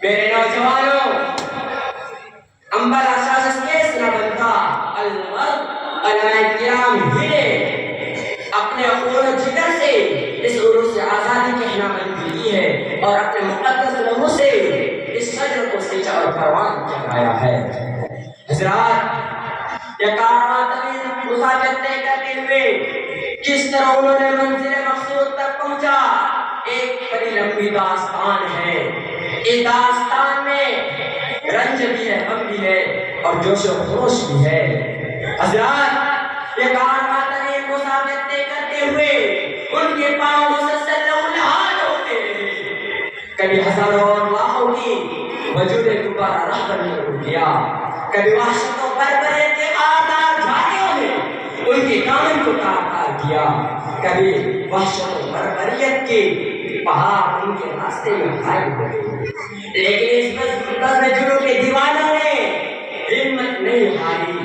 میرے نوجوانوں، انبر اساس کیس نہ بنتا المرء علماء کرام ہی نے اپنے خون و جگر سے اس عروج سے آزادی کہنا بند کی ہے اور اپنے مقدس لہو سے اس شجر کو سینچا اور پروان چڑھایا ہے۔ حضرات، یہ کارواں طویل مسافت طے کرتے ہوئے کس طرح انہوں نے منزل مقصود تک پہنچا، ایک بڑی لمبی داستان ہے۔ اس داستان میں رنج بھی ہے، غم بھی ہے اور جوش و خروش بھی ہے۔ حضرات، یہ کارواں طویل مسافت طے کرتے ہوئے ان کے پاؤں مسلسل لہولہان ہوتے رہے۔ کبھی ہزاروں اور لاکھوں کی وجود دوبارہ راہ پر اڑ گیا، کبھی وحشت و بربری کے آدار جھاڑیوں نے ان کے دامن کو تار کیا، کبھی وحشت و بربریت کے پہاڑ ان کے راستے میں غائب ہو گئے، لیکن اس بزم جنوں کے دیوانوں نے ہمت نہیں ہاری،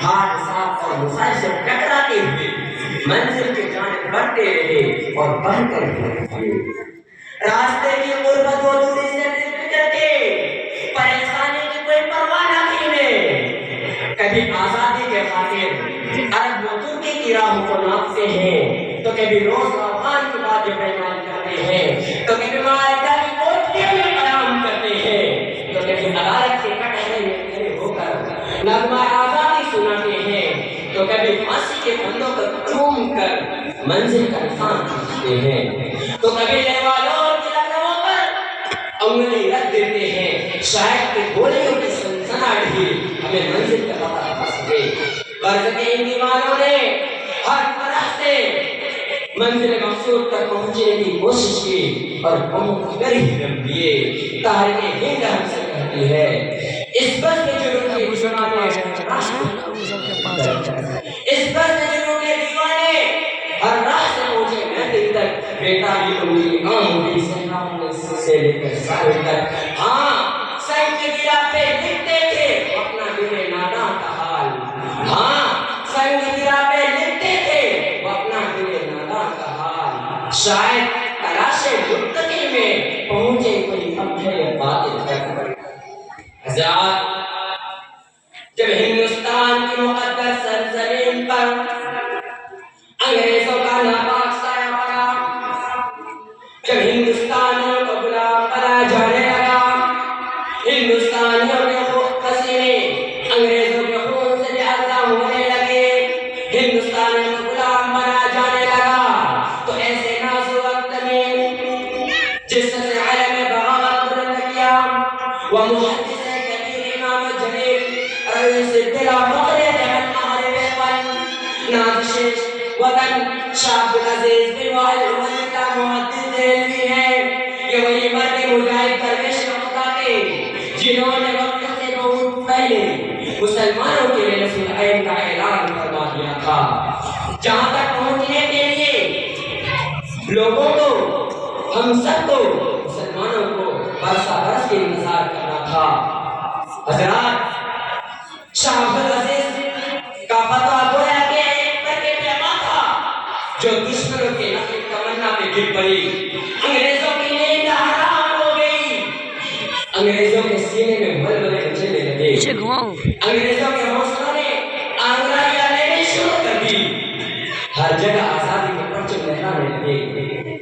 حادثات اور مسائل سے ٹکراتے ہوئے منزل کی جانب بڑھتے رہے اور بڑھ کر رہے۔ راستے کی غربت و دوری سے فکر کے پریشانی کی کوئی پرواہ نہ کیے، کبھی آزادی کے خاطر عرب و ترکی کی راہوں کو ناپتے ہیں، تو کبھی روز افغان کی باتیں بیان کرتے ہیں، تو کبھی مالدہ کی کوٹھیوں میں قیام کرتے ہیں، تو کبھی عدالت کے کٹہرے میں کھڑے ہو کر نغمہ آزادی سناتے ہیں، تو کبھی پھانسی کے پھندوں پر چوم کر منزل کا نشان کھینچتے ہیں، تو کبھی لیوالوں کی لگنوں پر انگلی رکھ دیتے ہیں، شاید کہ گولیوں کی سنسناہٹ ہی ہمیں منزل کا پتہ بتا سکے۔ غرض کے ان دیوانوں نے ہر طرح سے منزل مقصود تک پہنچنے کی کوشش کی اور پہنچ کر ہی رکھ دیے۔ تاریخ ہند ہم سے کہتی ہے، اس بس کے جنوں کے دیوانے ہر راہ سے پہنچے محفل تک، بیٹا بھی انگلی عام بھی سے لے کر سارے تک۔ ہاں، سنگ کی گرہ پہ لکھتے تھے اپنا دل ناداں کا حال، ہاں سنگ کی گرہ پہ لکھتے تھے اپنا دل ناداں کا حال، شاید تلاش متقی میں پہنچے کوئی پتھر باطل تک۔ حضرات، جب ہندوستان کی مقدس سرزمین پر انگریزوں کا ناپاک سایہ پڑا، جب ہندوستانیوں کو غلام بنایا جانے لگا، ہندوستانیوں کے خون پسینے انگریزوں کے خون سے لہذا ہونے لگے، ہندوستانیوں کو غلام بنایا جانے لگا، تو ایسے نازک وقت میں جس سے عالم بغاوت بلند کیا، وہ محدث کبیر امام جلیل رئیس الدلہ فخر جہل مغرب پن نازش وطن شاہ عبدالعزیز بن واحد رحمۃ اللہ محدث دہلوی ہے۔ یہ وہی مرد مجاہد درویش خدا تھے جنہوں نے وقت سے بہت پہلے مسلمانوں کے لیے نصر العین کا اعلان فرما دیا تھا، جہاں تک پہنچنے کے لیے لوگوں کو، ہم سب کو، مسلمانوں کو برسہ برس کے انتظار کرنا تھا۔ حضرات، شاہ عبدالعزیز کا فتویٰ گویا کہ ایک برقع پیما تھا جو دشمنوں کے نفی تمنا پہ گر پڑی، انگریزوں کی نیند حرام ہو گئی، انگریزوں کے سینے میں ململے مچلنے لگے، انگریزوں کے حوصلوں نے آنگڑائیاں لینے شروع کر دی، ہر جگہ آزادی کے پرچم لہرانے لگے۔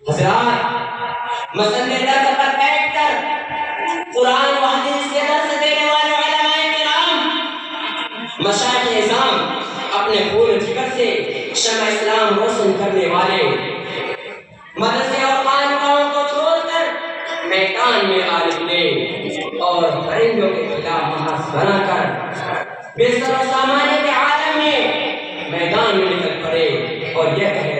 حضرات، مسند درس پر بیٹھ کر قرآن و حدیث کے درس دینے والے علماء کرام، مشائخ اعظام، اپنے خون جگر سے شمع اسلام روشن کرنے والے، مدرسے اور خانقاہوں کو چھوڑ کر میدان میں آ نکلے اور پرندوں کے خلاف محاذ بنا کر بستر و سامان کے عالم میں میدان میں نکل پڑے اور یہ کہے